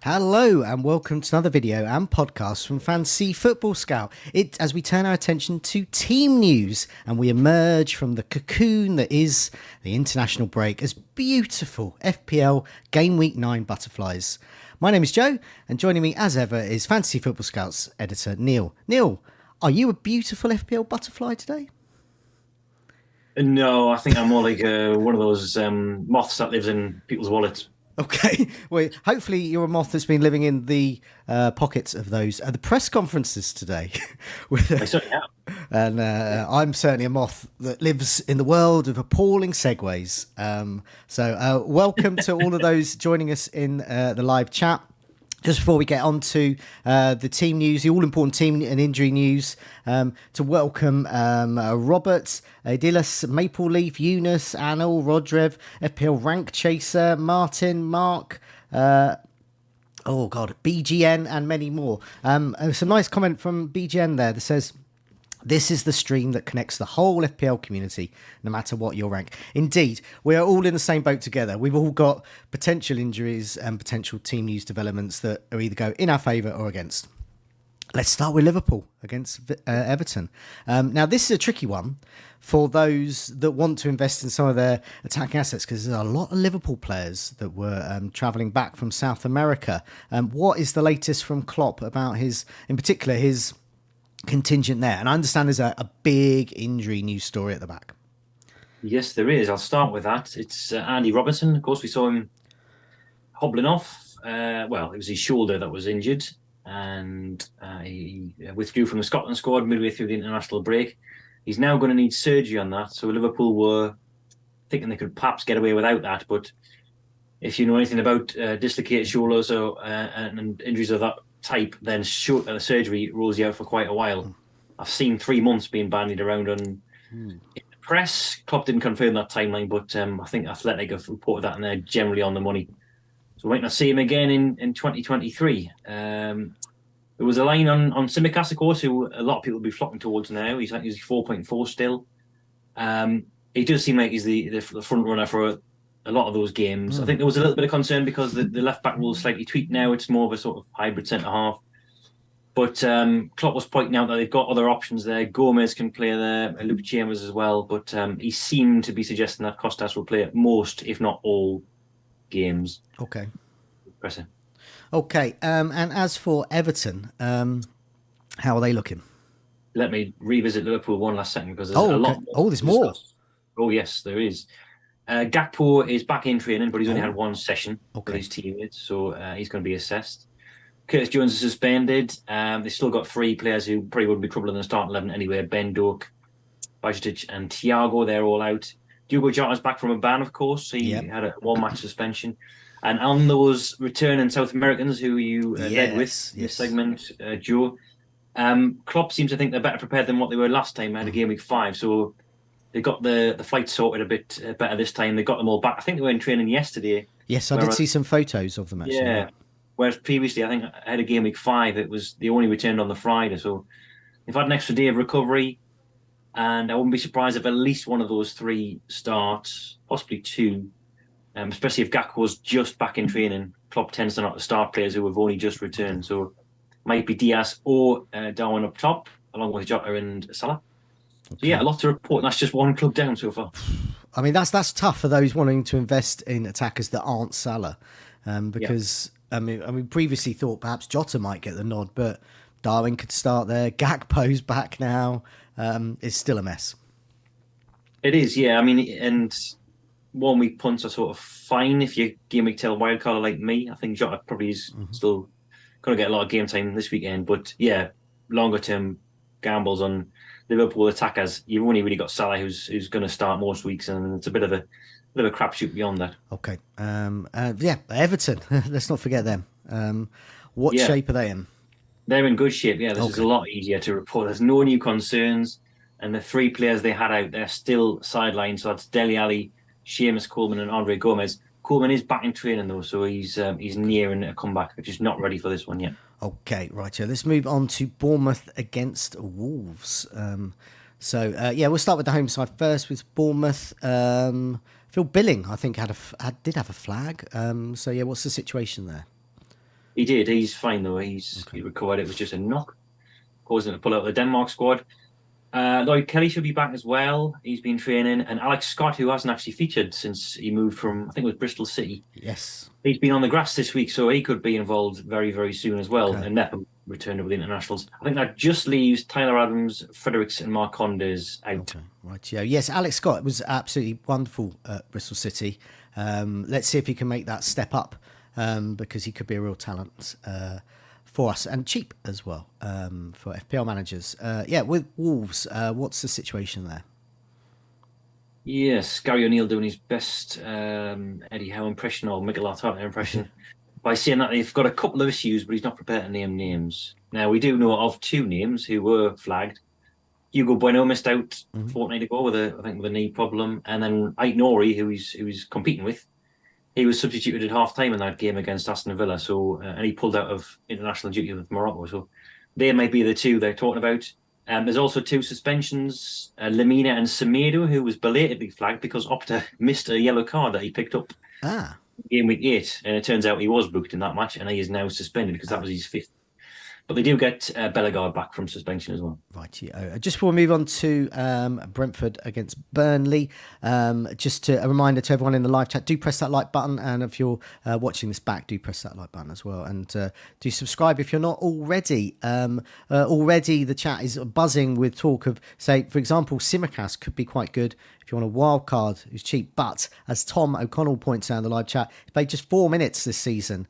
Hello and welcome to another video and podcast from Fantasy Football Scout. As we turn our attention to team news and we emerge from the cocoon that is the international break as beautiful FPL Game Week 9 butterflies. My name is Joe and joining me as ever is Fantasy Football Scout's editor Neil. Neil, are you a beautiful FPL butterfly today? No, I think I'm more like one of those moths that lives in people's wallets. Okay, well, hopefully you're a moth that's been living in the pockets of those the press conferences today. I certainly have. And I'm certainly a moth that lives in the world of appalling segues. So welcome to all of those joining us in the live chat. Just before we get on to the team news, the all-important team and injury news, to welcome Robert, Adilas, Maple Leaf, Eunice, Anil, Rodrev, FPL Rank Chaser, Martin, Mark, BGN, and many more. Some nice comment from BGN there that says, "This is the stream that connects the whole FPL community, no matter what your rank." Indeed, we are all in the same boat together. We've all got potential injuries and potential team news developments that are either go in our favour or against. Let's start with Liverpool against Everton. Now, this is a tricky one for those that want to invest in some of their attacking assets because there's a lot of Liverpool players that were travelling back from South America. What is the latest from Klopp about his contingent there? And I understand there's a big injury news story at the back. Yes, there is. I'll start with that. It's Andy Robertson. Of course, we saw him hobbling off. It was his shoulder that was injured, and he withdrew from the Scotland squad midway through the international break. He's now going to need surgery on that. So Liverpool were thinking they could perhaps get away without that. But if you know anything about dislocated shoulders and injuries of that type, then surgery rules you out for quite a while. I've seen 3 months being bandied around in the press. Klopp didn't confirm that timeline, but I think Athletic have reported that, and they're generally on the money. So we might not see him again in 2023. There was a line on Tsimikas, of course, who a lot of people will be flocking towards now. He's 4.4 still. He does seem like he's the front runner for a lot of those games. I think there was a little bit of concern because the left-back rule is slightly tweaked now. It's more of a sort of hybrid centre-half. But Klopp was pointing out that they've got other options there. Gomez can play there, Luke Chambers as well. But he seemed to be suggesting that Costas will play most, if not all, games. Okay. Impressive. Okay, and as for Everton, how are they looking? Let me revisit Liverpool one last second because there's a lot more. Oh, there's more. Oh, yes, there is. Gakpo is back in training, but he's only had one session with his teammates, so he's going to be assessed. Curtis Jones is suspended. They've still got 3 players who probably wouldn't be trouble in the starting 11 anyway. Ben Doak, Bajcetic and Thiago, they're all out. Diogo Jota's back from a ban, of course. He had a 1-match suspension. And on those returning South Americans who you led with this segment, Joe, Klopp seems to think they're better prepared than what they were last time. They had a game week 5, so they got the flight sorted a bit better this time. They got them all back. I think they were in training yesterday. Yes, I did see some photos of them actually. Yeah. Whereas previously, I think I had a game week 5. They only returned on the Friday, so they've had an extra day of recovery. And I wouldn't be surprised if at least one of those 3 starts, possibly 2. Especially if Gakpo's just back in training. Klopp tends to not start players who have only just returned, so might be Diaz or Darwin up top, along with Jota and Salah. Okay. So yeah, a lot to report. And that's just one club down so far. I mean, that's tough for those wanting to invest in attackers that aren't Salah, because I mean, previously thought perhaps Jota might get the nod, but Darwin could start there. Gakpo's back now. It's still a mess. It is, yeah. I mean, and 1 week punts are sort of fine if you game week tail wildcard like me. I think Jota probably is still going to get a lot of game time this weekend, but yeah, longer term gambles on Liverpool attackers. You've only really got Salah who's going to start most weeks, and it's a bit of a crapshoot beyond that. Okay, Everton. Let's not forget them. What shape are they in? They're in good shape. Yeah, this is a lot easier to report. There's no new concerns, and the 3 players they had out, they're still sidelined. So that's Dele Alli, Seamus Coleman, and Andre Gomez. Coleman is back in training though, so he's nearing a comeback, but just not ready for this one yet. Okay, right. So let's move on to Bournemouth against Wolves. We'll start with the home side first with Bournemouth. Phil Billing, I think, did have a flag. What's the situation there? He did. He's fine though. He recovered. It was just a knock, causing him to pull out of the Denmark squad. Lloyd Kelly should be back as well. He's been training, and Alex Scott, who hasn't actually featured since he moved from, I think it was Bristol City. Yes, he's been on the grass this week, so he could be involved very, very soon as well. Okay. And Nepham returned with the internationals. I think that just leaves Tyler Adams, Fredericks, and Marcondes out. Okay. Right, yeah. Yes, Alex Scott was absolutely wonderful at Bristol City. Let's see if he can make that step up, because he could be a real talent for us, and cheap as well for FPL managers. With Wolves, what's the situation there? Yes, Gary O'Neill doing his best Eddie Howe impression or Mikel Arteta impression by saying that they've got a couple of issues, but he's not prepared to name names. Now, we do know of 2 names who were flagged. Hugo Bueno missed out a fortnight ago with a knee problem, and then Ait Nouri, who he's competing with, he was substituted at half time in that game against Aston Villa. So and he pulled out of international duty with Morocco. So they might be the 2 they're talking about. There's also 2 suspensions, Lemina and Semedo, who was belatedly flagged because Opta missed a yellow card that he picked up game week 8, and it turns out he was booked in that match, and he is now suspended because that was his 5th. But they do get Bellegarde back from suspension as well. Right. Yeah. Just before we move on to Brentford against Burnley, just a reminder to everyone in the live chat, do press that like button. And if you're watching this back, do press that like button as well. And do subscribe if you're not already. Already the chat is buzzing with talk of, say, for example, Simicast could be quite good if you want a wild card who's cheap. But as Tom O'Connell points out in the live chat, he's played just 4 minutes this season.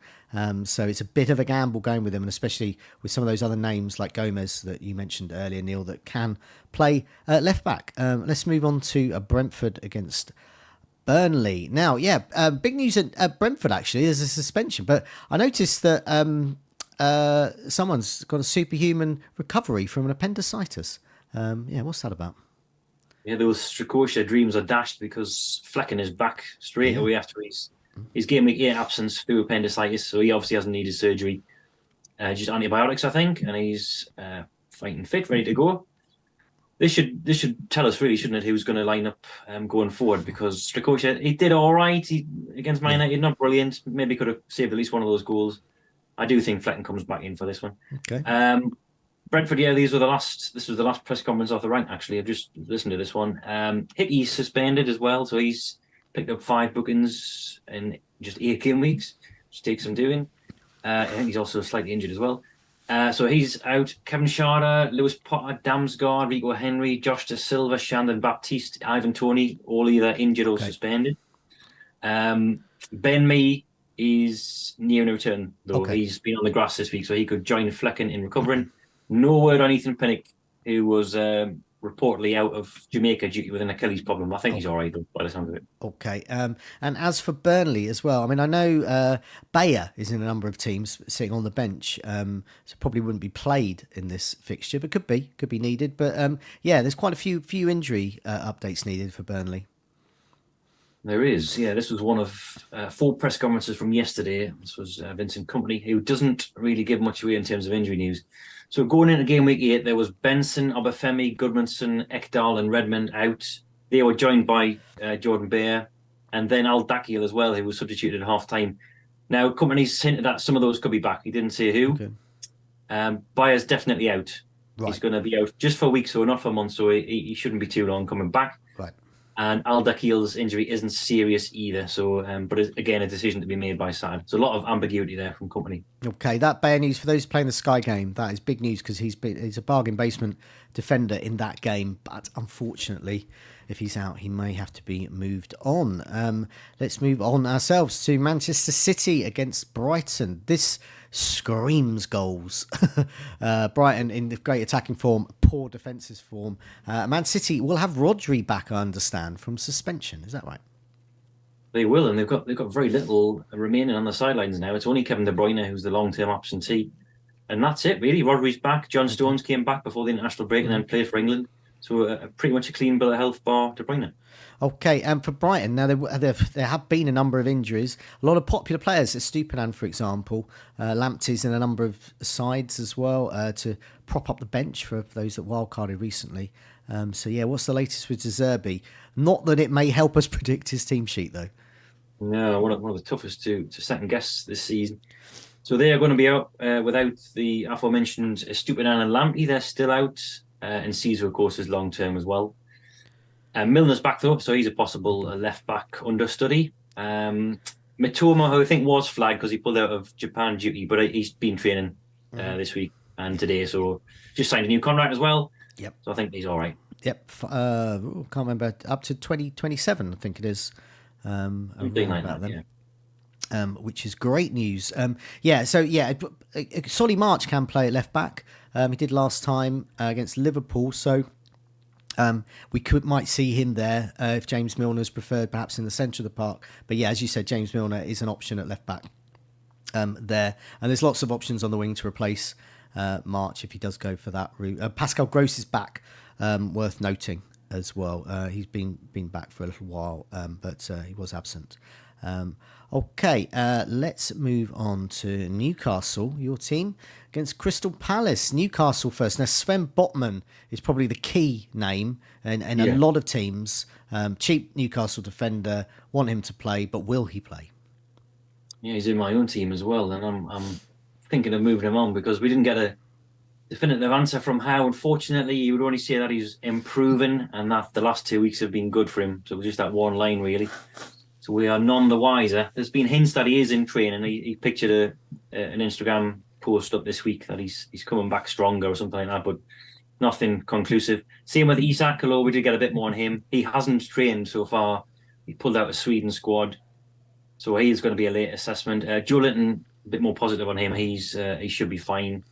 So it's a bit of a gamble going with him, and especially with some of those other names like Gomez that you mentioned earlier, Neil, that can play left back. Let's move on to Brentford against Burnley. Now, big news at Brentford, actually. There's a suspension, but I noticed that someone's got a superhuman recovery from an appendicitis. What's that about? Yeah, those Strakosha dreams are dashed because Flecken is back straight away after his game week 8 absence through appendicitis, so he obviously hasn't needed surgery. Just antibiotics, I think, and he's fighting fit, ready to go. This should tell us, really, shouldn't it, who's going to line up going forward, because Strakosha, he did all right against Man United, not brilliant. Maybe could have saved at least one of those goals. I do think Flecken comes back in for this one. Okay. Brentford, this was the last press conference off the rank, actually. I've just listened to this one. Hickey's suspended as well, so he's picked up 5 bookings in just 8 game weeks, which takes some doing. I think he's also slightly injured as well. So he's out. Kevin Schade, Lewis Potter, Damsgaard, Rico Henry, Josh De Silva, Shandon Baptiste, Ivan Toney, all either injured or suspended. Ben Mee is near a return, though. Okay. He's been on the grass this week, so he could join Flecken in recovering. No word on Ethan Pinnock, who was reportedly out of Jamaica due to an Achilles problem. I think he's all right, though, by the sound of it. Okay. And as for Burnley as well, I mean, I know Bayer is in a number of teams sitting on the bench, so probably wouldn't be played in this fixture, but could be needed. But there's quite a few injury updates needed for Burnley. There is, This was one of 4 press conferences from yesterday. This was Vincent Kompany, who doesn't really give much away in terms of injury news. So going into game week 8, there was Benson, Obafemi, Goodmanson, Ekdal and Redmond out. They were joined by Jordan Bayer and then Al Dakiel as well, who was substituted at half-time. Now, Kompany's hinted that some of those could be back. He didn't say who. Okay. Bayer's definitely out. Right. He's going to be out just for a week, so not for a month, so he shouldn't be too long coming back. Right. And Al Dakiel's injury isn't serious either. So, but again, a decision to be made by Saturday. So a lot of ambiguity there from Kompany. Okay, that Bayer news for those playing the Sky game. That is big news because he's a bargain basement defender in that game. But unfortunately, if he's out, he may have to be moved on. Let's move on ourselves to Manchester City against Brighton. This screams goals. Brighton in the great attacking form, poor defensive form. Man City will have Rodri back, I understand, from suspension. Is that right? They will, and they've got very little remaining on the sidelines now. It's only Kevin De Bruyne who's the long-term absentee, and that's it really. Rodri's back. John Stones came back before the international break and then played for England. So pretty much a clean bill of health bar De Bruyne. Okay, and for Brighton, now there have been a number of injuries. A lot of popular players, Stupinan, for example. Lamptey's in a number of sides as well to prop up the bench for those that wildcarded recently. What's the latest with De Zerbi? Not that it may help us predict his team sheet, though. No, one of the toughest to second guess this season. So they are going to be out without the aforementioned Stupinan and Lamptey. They're still out, and Caesar, of course, is long term as well. Milner's back though, so he's a possible left back understudy. Mitoma, who I think was flagged because he pulled out of Japan duty, but he's been training this week and today, so just signed a new contract as well. Yep. So I think he's all right. Yep. Can't remember, up to 2027, I think it is. Something like that, yeah. Which is great news. Solly March can play at left back. He did last time against Liverpool, so we might see him there if James Milner's preferred, perhaps in the centre of the park. But yeah, as you said, James Milner is an option at left back there, and there's lots of options on the wing to replace March if he does go for that route. Pascal Gross is back, worth noting as well. He's been back for a little while, but he was absent. Okay, let's move on to Newcastle, your team, against Crystal Palace. Newcastle first. Now, Sven Botman is probably the key name, and a lot of teams, cheap Newcastle defender, want him to play, but will he play? Yeah, he's in my own team as well, and I'm thinking of moving him on because we didn't get a definitive answer from Howe. Unfortunately, you would only say that he's improving and that the last 2 weeks have been good for him. So it was just that one line, really. So we are none the wiser. There's been hints that he is in training. He pictured an Instagram post up this week that he's coming back stronger or something like that, but nothing conclusive. Same with Isak, although we did get a bit more on him. He hasn't trained so far. He pulled out a Sweden squad, so he is going to be a late assessment. Joe Linton, a bit more positive on him. He should be fine.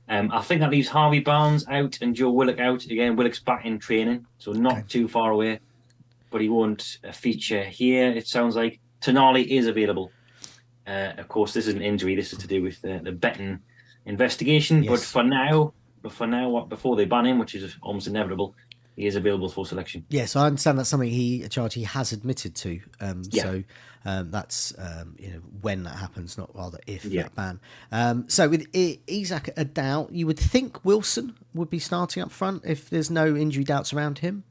I think that leaves Harvey Barnes out and Joe Willock out. Again, Willock's back in training, so not too far away. But he won't feature here, it sounds like. Tonali is available. Of course, this is an injury. This is to do with the betting investigation. Yes. But for now, before they ban him, which is almost inevitable, he is available for selection. Yes, I understand that's something he has admitted to. So that's when that happens, not rather if that ban. So with Isak a doubt, you would think Wilson would be starting up front if there's no injury doubts around him.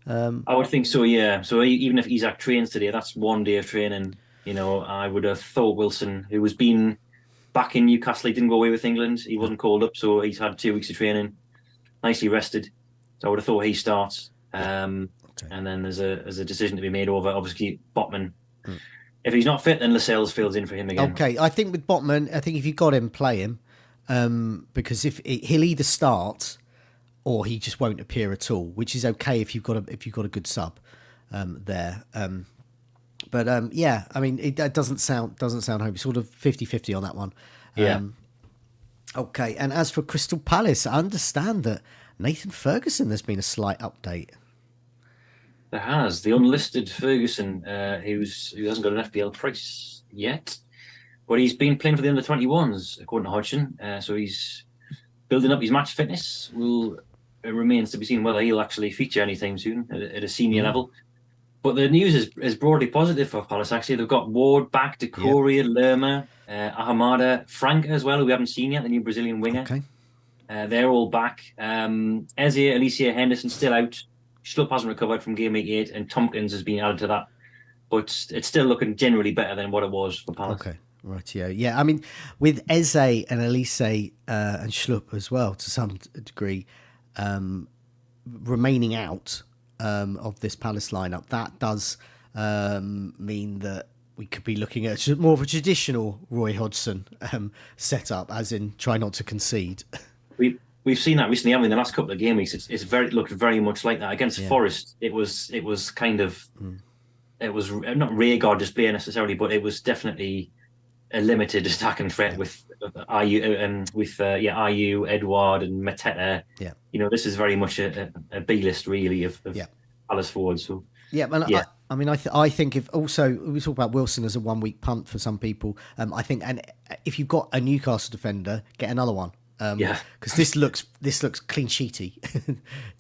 I would think so, yeah. So even if Isak trains today, that's 1 day of training. I would have thought Wilson, who was been back in Newcastle, he didn't go away with England. He wasn't called up, so he's had 2 weeks of training, nicely rested. So I would have thought he starts. And then there's a decision to be made over, obviously, Botman. If he's not fit, then Lascelles fills in for him again. Okay, I think with Botman, I think if you got him, play him. Because he'll either start or he just won't appear at all, which is okay if you've got a good sub there. But I mean, it doesn't sound hopey. Sort of 50-50 on that one. Okay, and as for Crystal Palace, I understand that Nathan Ferguson, there's been a slight update. There has. The unlisted Ferguson, who hasn't got an FPL price yet, but he's been playing for the under-21s, according to Hodgson. So he's building up his match fitness. It remains to be seen whether he'll actually feature anytime soon at a senior level. But the news is broadly positive for Palace, actually. They've got Ward back, Decoria, Lerma, Ahamada, Franca as well, who we haven't seen yet, the new Brazilian winger. Okay. They're all back. Eze, Alicia, Henderson still out. Schlupp hasn't recovered from Gameweek 8, and Tompkins has been added to that. But it's still looking generally better than what it was for Palace. Okay. Right, yeah. I mean, with Eze and Elise and Schlupp as well, to some degree, remaining out of this Palace lineup, that does mean that we could be looking at more of a traditional Roy Hodgson setup, as in try not to concede. We've seen that recently, haven't we? In the last couple of game weeks, it looked very much like that. Against Forest, it was kind of it was not rearguard display necessarily, but it was definitely a limited attacking threat with Ayew, Edouard, and Mateta. Yeah, this is very much a B list really of Palace forwards. So I think if also we talk about Wilson as a 1 week punt for some people, I think, and if you've got a Newcastle defender, get another one. Because this looks clean sheety.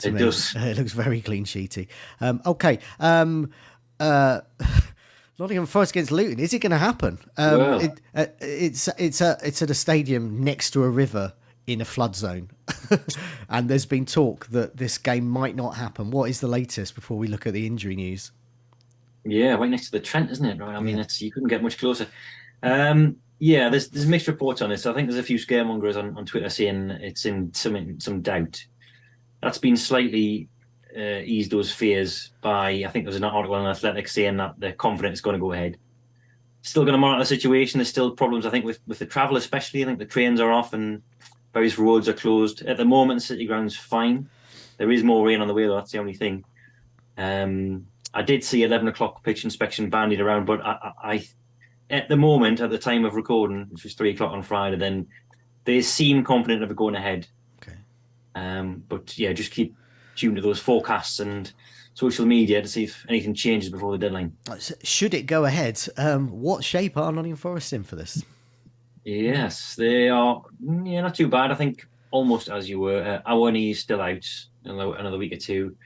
It does. It looks very clean sheety. Nottingham Forest against Luton. Is it going to happen? It's at a stadium next to a river in a flood zone, and there's been talk that this game might not happen. What is the latest before we look at the injury news? Yeah, right next to the Trent, isn't it? Right. I mean, you couldn't get much closer. Yeah, there's mixed reports on this. I think there's a few scaremongers on Twitter saying it's in some doubt. That's been slightly eased those fears by, I think there was an article on Athletic saying that they're confident it's going to go ahead. Still going to monitor the situation. There's still problems, I think, with the travel, especially. I think the trains are off and various roads are closed. At the moment, the City Ground's fine. There is more rain on the way, though. That's the only thing. I did see 11 o'clock pitch inspection bandied around, but I at the moment, at the time of recording, which was 3 o'clock on Friday, then they seem confident of it going ahead. Okay. But yeah, just keep tuned to those forecasts and social media to see if anything changes before the deadline. Should it go ahead, what shape are Nottingham Forest in for this? Yes, they are. Yeah, not too bad. I think almost as you were. Awani is still out another week or two.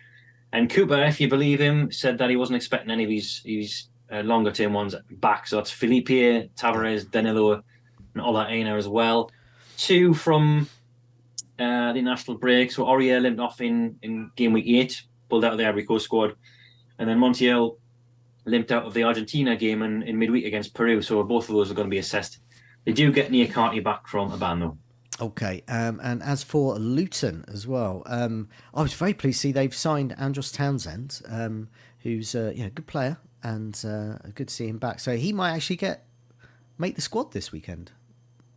And Cooper, if you believe him, said that he wasn't expecting any of his longer term ones back. So that's Felipe, Tavares, Danilo, and Ola Aina as well. 2 from the international break. So Aurier limped off in game week 8, pulled out of the Ivory Coast squad. And then Montiel limped out of the Argentina game in midweek against Peru. So both of those are going to be assessed. They do get Niakate back from Aban, though. Okay, and as for Luton as well, I was very pleased to see they've signed Andros Townsend, who's a good player, and good to see him back. So he might actually make the squad this weekend.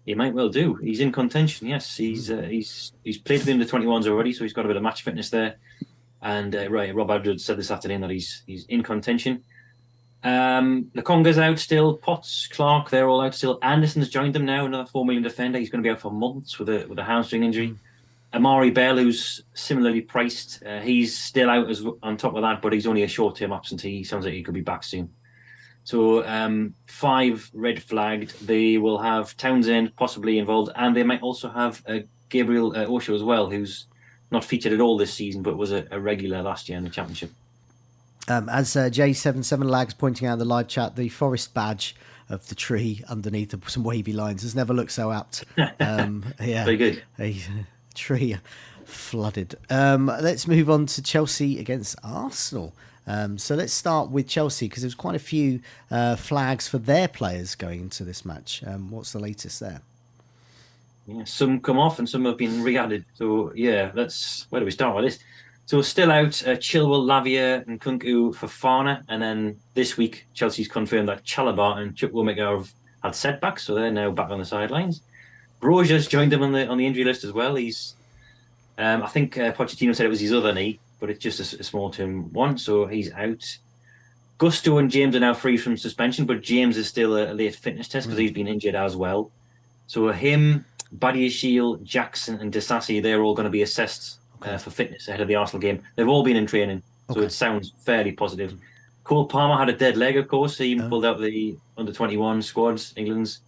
He might well do. He's in contention. Yes, he's played within the 21s already, so he's got a bit of match fitness there. And Rob Adwood said this afternoon that he's in contention. The Conga's out still. Potts, Clark, they're all out still. Anderson's joined them now, another 4 million defender. He's going to be out for months with a hamstring injury. Amari Bell, who's similarly priced, he's still out on top of that, but he's only a short-term absentee. He sounds like he could be back soon. So 5 red flagged. They will have Townsend possibly involved, and they might also have Gabriel Osho as well, who's not featured at all this season, but was a regular last year in the Championship. As J77 Lags pointing out in the live chat, the forest badge of the tree underneath some wavy lines has never looked so apt. Yeah, very good. A tree flooded. Let's move on to Chelsea against Arsenal. So let's start with Chelsea because there's quite a few flags for their players going into this match. What's the latest there? Yeah, some come off and some have been re-added. So yeah, where do we start with this? So still out, Chilwell, Lavia and Kunku for Fafana. And then this week, Chelsea's confirmed that Chalobah and Chukwuemeka have had setbacks, so they're now back on the sidelines. Broja's joined them on the injury list as well. He's, I think Pochettino said it was his other knee, but it's just a small-term one, so he's out. Gusto and James are now free from suspension, but James is still a late fitness test because he's been injured as well. So him, Badiashile, Jackson and Disasi, they're all going to be assessed for fitness ahead of the Arsenal game. They've all been in training, so it sounds fairly positive. Cole Palmer had a dead leg, of course. He pulled out the under-21 squads, England's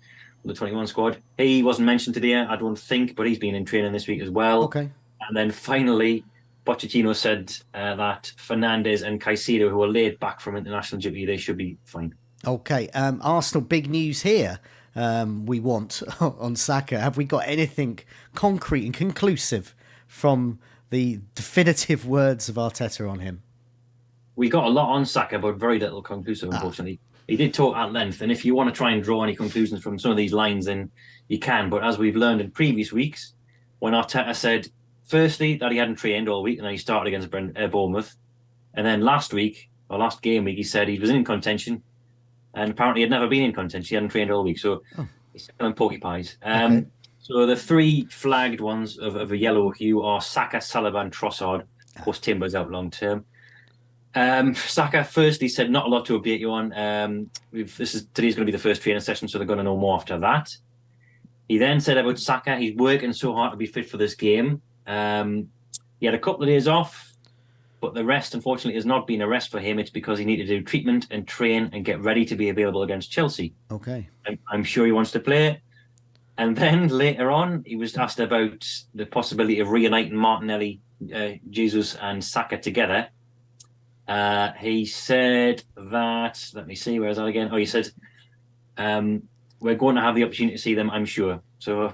under-21 squad. He wasn't mentioned today, I don't think, but he's been in training this week as well. Okay. And then finally, Pochettino said that Fernandes and Caicedo, who are laid back from international duty, they should be fine. Okay. Arsenal, big news here. We want on Saka. Have we got anything concrete and conclusive from the definitive words of Arteta on him? We got a lot on Saka, but very little conclusive, unfortunately. He did talk at length, and if you want to try and draw any conclusions from some of these lines, then you can. But as we've learned in previous weeks, when Arteta said, firstly, that he hadn't trained all week, and then he started against Bournemouth, and then last game week, he said he was in contention, and apparently he had never been in contention. He hadn't trained all week, so he's still in porky pies. So the 3 flagged ones of a yellow hue are Saka, Saliba and Trossard. Of course, Timber's out long term. Saka firstly said not a lot to update you on. Today's going to be the first training session, so they're going to know more after that. He then said about Saka, he's working so hard to be fit for this game. He had a couple of days off, but the rest, unfortunately, has not been a rest for him. It's because he needed to do treatment and train and get ready to be available against Chelsea. Okay. I'm sure he wants to play. And then later on, he was asked about the possibility of reuniting Martinelli, Jesus and Saka together. He said that, let me see, where's that again? He said, we're going to have the opportunity to see them, I'm sure. So if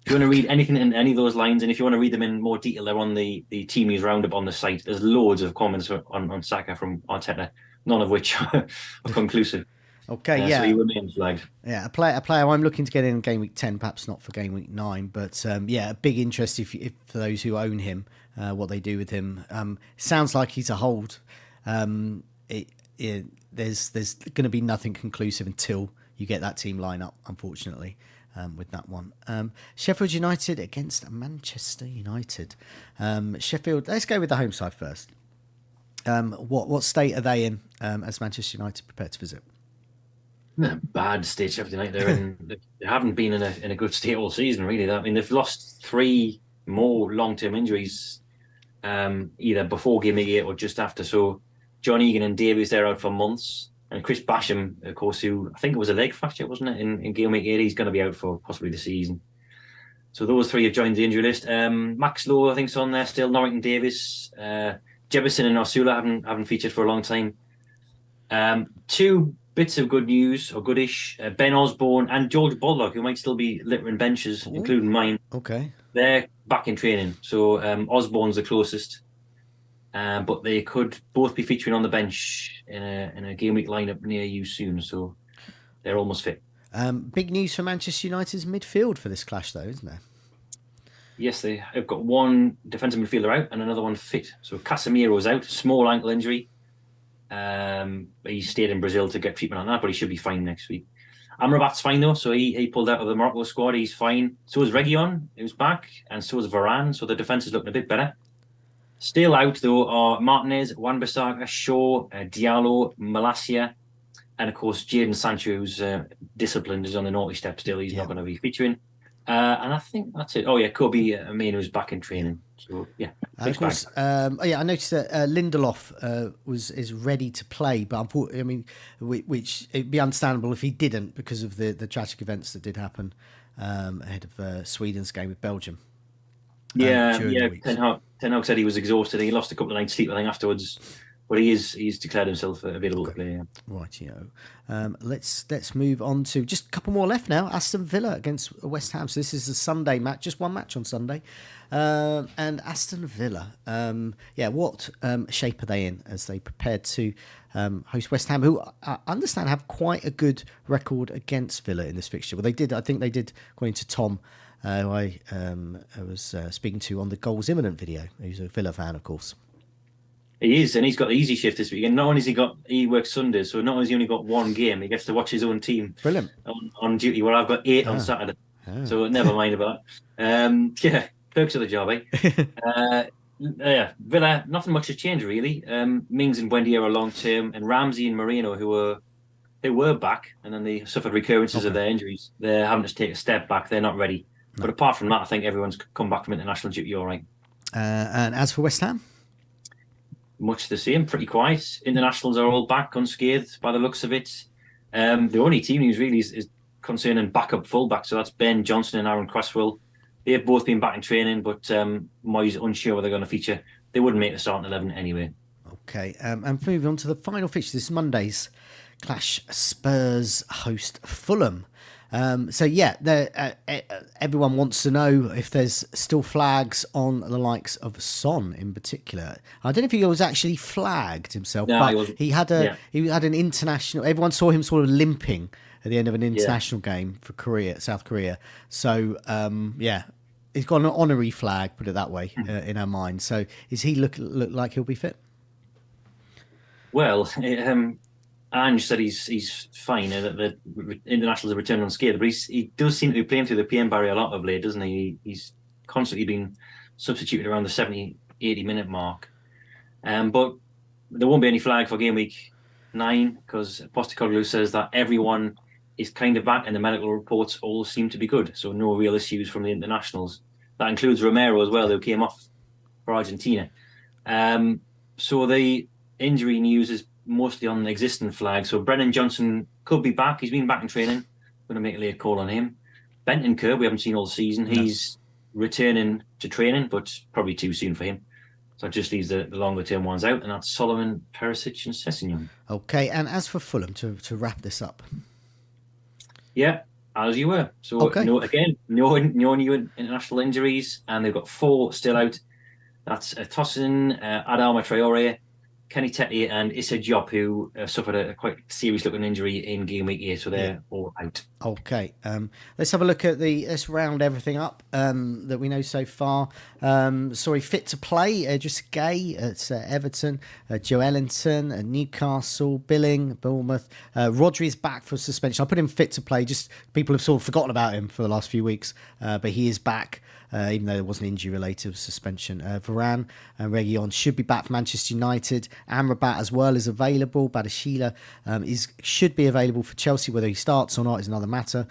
you want to read anything in any of those lines, and if you want to read them in more detail, they're on the Team News Roundup on the site. There's loads of comments on Saka from Arteta, none of which are conclusive. Okay, So yeah. he remains flagged. Yeah, a player I'm looking to get in game week 10, perhaps not for game week 9, but yeah, a big interest if for those who own him, what they do with him. Sounds like he's a hold. There's going to be nothing conclusive until you get that team line up, unfortunately, with that one. Sheffield United against Manchester United. Sheffield, let's go with the home side first. What state are they in as Manchester United prepare to visit? Bad state, Sheffield United. They haven't been in a good state all season, really. I mean, they've lost 3 more long-term injuries, either before game week 8 or just after. So John Egan and Davies, they're out for months. And Chris Basham, of course, who I think it was a leg fracture, wasn't it, in game week 8? He's going to be out for possibly the season. So those 3 have joined the injury list. Max Lowe, I think, is on there still. Norrington Davis, Jefferson and Osula haven't featured for a long time. 2 bits of good news, or goodish. Ben Osborne and George Bullock, who might still be littering benches, including mine. Okay. They're back in training. So Osborne's the closest. But they could both be featuring on the bench in a game week lineup near you soon. So they're almost fit. Big news for Manchester United's midfield for this clash, though, isn't there? Yes, they have got one defensive midfielder out and another one fit. So Casemiro's out, small ankle injury. He stayed in Brazil to get treatment on that, but he should be fine next week. Amrabat's fine though, so he pulled out of the Morocco squad. He's fine. So is Reguilon, who's back, and so is Varane. So the defense is looking a bit better. Still out though are Martinez, Wan-Bissaka, Shaw, Diallo, Malacia, and of course Jadon Sancho, who's disciplined, is on the naughty step still. He's not going to be featuring. And I think that's it. Oh yeah, Kobe Mainoo's back in training. So yeah, of course. I noticed that Lindelof is ready to play, but unfortunately, I mean, which it'd be understandable if he didn't because of the tragic events that did happen ahead of Sweden's game with Belgium. Ten Hag said he was exhausted. He lost a couple of nights' sleep, I think, afterwards. But he's declared himself available to play. Yeah. Rightio. Let's move on to just a couple more left now. Aston Villa against West Ham. So this is a Sunday match, just one match on Sunday. And Aston Villa, what shape are they in as they prepare to host West Ham, who I understand have quite a good record against Villa in this fixture. Well, I think they did, according to Tom, who I was speaking to on the Goals Imminent video. He's a Villa fan, of course. He is, and he's got the easy shift this weekend. Not only has he works Sundays, so not only has he only got one game, he gets to watch his own team. Brilliant. On duty, where I've got 8 on Saturday. So never mind about that. Perks of the job, eh? Villa, nothing much has changed really. Mings and Buendia are long term, and Ramsey and Moreno, who were back, and then they suffered recurrences of their injuries. They're having to take a step back. They're not ready. No. But apart from that, I think everyone's come back from international duty all right. And as for West Ham? Much the same, pretty quiet. Internationals are all back unscathed by the looks of it. The only team news really is concerning backup fullback. So that's Ben Johnson and Aaron Cresswell. They've both been back in training, but Moyes unsure whether they're going to feature. They wouldn't make the starting 11 anyway. Okay, and moving on to the final fixture. This Monday's clash. Spurs host Fulham. Everyone wants to know if there's still flags on the likes of Son in particular. I don't know if he was actually flagged himself, but he had an international. Everyone saw him sort of limping at the end of an international game for South Korea. So he's got an honorary flag, put it that way, in our mind. So is he look like he'll be fit? Well, Ange said he's fine. That the internationals are returning unscathed, but he does seem to be playing through the pain barrier a lot of late, doesn't he? He's constantly been substituted around the 70, 80-minute mark. But there won't be any flag for game week 9 because Postecoglou says that everyone is kind of back and the medical reports all seem to be good. So no real issues from the internationals. That includes Romero as well, who came off for Argentina. So the injury news is mostly on the existing flag. So Brennan Johnson could be back. He's been back in training. Going to make a late call on him. Benton Kerr, we haven't seen all season. No. He's returning to training, but probably too soon for him. So it just leaves the longer term ones out, and that's Solomon, Perisic, and Sessegnon. Okay, and as for Fulham, to wrap this up. Yeah, as you were. So no new international injuries, and they've got 4 still out. That's Tosin, Adama Traore, Kenny Tetty and Issa Diop, who suffered a quite serious-looking injury in game week 8, so they're all out. Okay, let's have a look at let's round everything up that we know so far. Fit to play, just Gay at Everton, Joe Ellington at Newcastle, Billing, Bournemouth. Rodri is back for suspension. I put him fit to play, just people have sort of forgotten about him for the last few weeks, but he is back. Even though it wasn't injury-related, suspension. Varane and Reguilon should be back for Manchester United. Amrabat as well is available. Badashila should be available for Chelsea. Whether he starts or not is another matter.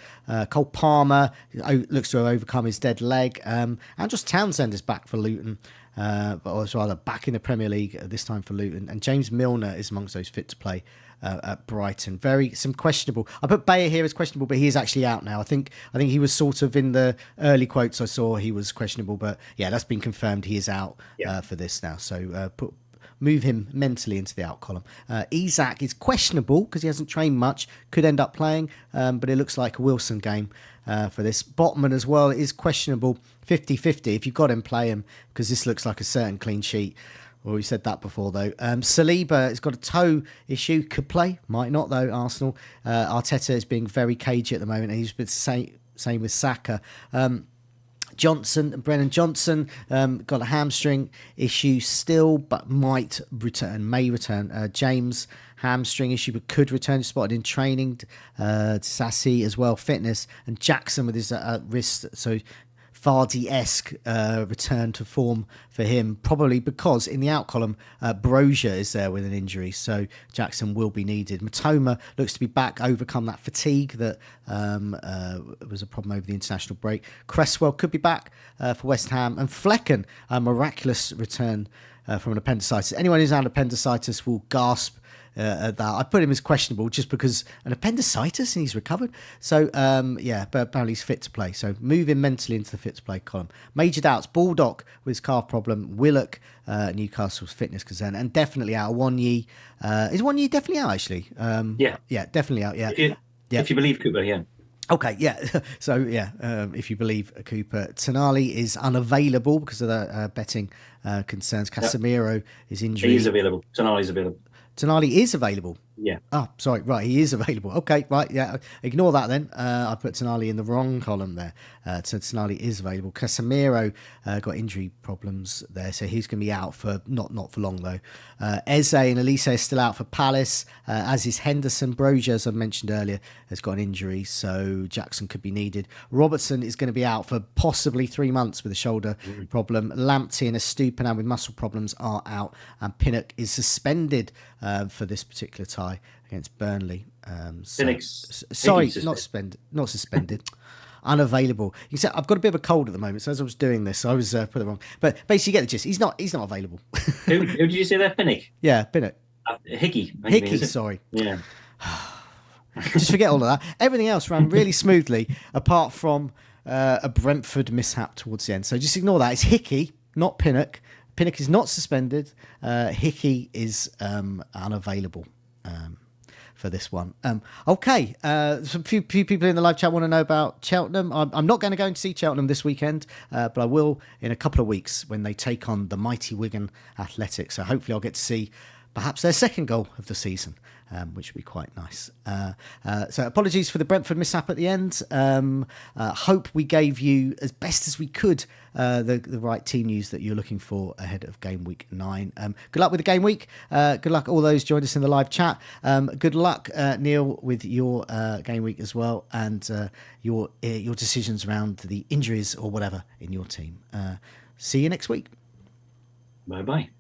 Cole Palmer looks to have overcome his dead leg. Andros Townsend is back for Luton. But rather back in the Premier League this time for Luton. And James Milner is amongst those fit to play at Brighton. Some questionable. I put Bayer here as questionable, but he is actually out now. I think he was sort of in the early quotes I saw he was questionable, but yeah, that's been confirmed. He is out for this now. So move him mentally into the out column. Isak is questionable because he hasn't trained much. Could end up playing, but it looks like a Wilson game for this. Botman as well is questionable. 50-50. If you've got him, play him because this looks like a certain clean sheet. Well, we said that before, though. Saliba has got a toe issue. Could play. Might not, though, Arsenal. Arteta is being very cagey at the moment. And he's been same with Saka. Brennan Johnson, got a hamstring issue still, but may return. James, hamstring issue, but could return. Spotted in training. Sassy as well, fitness. And Jackson with his wrist. So Vardy-esque return to form for him, probably because in the out column, Brozier is there with an injury, so Jackson will be needed. Matoma looks to be back, overcome that fatigue that was a problem over the international break. Cresswell could be back for West Ham, and Flecken, a miraculous return from an appendicitis. Anyone who's had appendicitis will gasp at that. I put him as questionable just because an appendicitis and he's recovered. So, but apparently he's fit to play. So move him mentally into the fit to play column. Major doubts, Baldock with his calf problem, Willock, Newcastle's fitness concern, and definitely out. Wanyi. Is Wanyi definitely out, actually? Yeah, definitely out, yeah. If you believe Cooper, yeah. Okay, yeah. So, if you believe Cooper. Tonali is unavailable because of the betting concerns. Casemiro is injured. He is available. Tonali's available. Tonali is available. Yeah. Oh, sorry. Right, he is available. Okay, right. Yeah, ignore that then. I put Tonali in the wrong column there. So Tonali is available. Casemiro got injury problems there, so he's going to be out for not for long though. Eze and Elise is still out for Palace, as is Henderson. Brozier, as I mentioned earlier, has got an injury, so Jackson could be needed. Robertson is going to be out for possibly 3 months with a shoulder problem. Lamptey and Estupiñán with muscle problems are out, and Pinnock is suspended for this particular tie against Burnley. Not suspended. Unavailable. You said I've got a bit of a cold at the moment, so as I was doing this, I was put it wrong. But basically, you get the gist. He's not available. Who did you say there? Pinnock. Yeah, Pinnock. Hickey. Sorry. Yeah. Just forget all of that. Everything else ran really smoothly, apart from a Brentford mishap towards the end. So just ignore that. It's Hickey, not Pinnock. Pinnock is not suspended. Hickey is unavailable for this one. Okay, some few people in the live chat want to know about Cheltenham. I'm not going to go and see Cheltenham this weekend, but I will in a couple of weeks when they take on the mighty Wigan Athletic. So hopefully I'll get to see perhaps their second goal of the season, which would be quite nice. So apologies for the Brentford mishap at the end. Hope we gave you as best as we could the right team news that you're looking for ahead of game week 9. Good luck with the game week. Good luck all those joined us in the live chat. Good luck, Neil, with your game week as well, and your decisions around the injuries or whatever in your team. See you next week. Bye-bye.